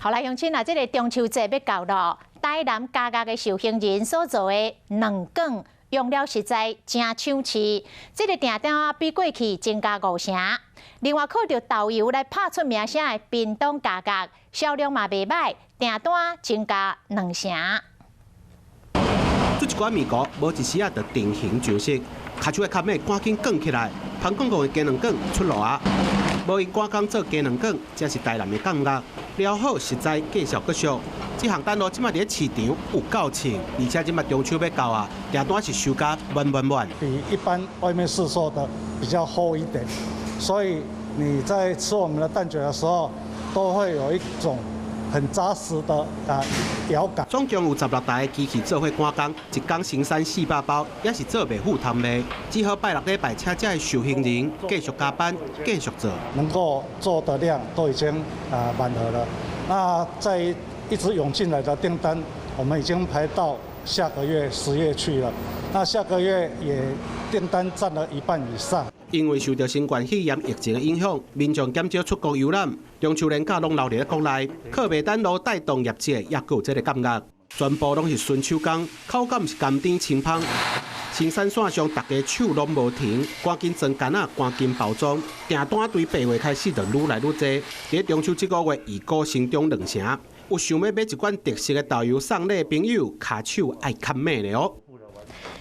好来，乡亲啊，这个中秋节要到了，台南嘉义的受刑人所做的两卷，用料实在真抢市，这个订单啊比过去增加5成。另外，靠着导游来拍出名声的屏东嘉义，销量嘛袂歹，订单增加2成。做一罐面糊，无一时啊，就定型就式，卡手的卡尾赶紧卷起来，香港的鸡卵卷出炉啊！无因赶工做鸡卵卷，这是台南的感觉，料好实在，价小阁俗。这项单路即马伫市场有够称，而且即马中秋要到啊，订单是收价满。比一般外面市售的比较厚一点，所以你在吃我们的蛋卷的时候，都会有一种很扎实的咬感。总共有16台机器做伙赶工，一天生产400包，也是做袂赴摊卖。只好拜6礼拜请这受刑人继续加班，继续做。能够做的量都已经满额了。那在一直涌进来的订单，我们已经排到下个月10月去了。那下个月也订单占了1半以上。因为受到新冠肺炎疫情的影响，民众减少出国游览，中秋连假拢留伫国内，靠麦当劳带动业界也有这个感觉。全部拢是纯手工，口感是甘甜清芳。生产线上大家手拢无停，赶紧装干啊，赶紧包装。订单对8月开始就愈来愈多，伫中秋这个月预估成长2成。有想要买一罐特色的豆油送礼朋友，卡手爱看咩了哦。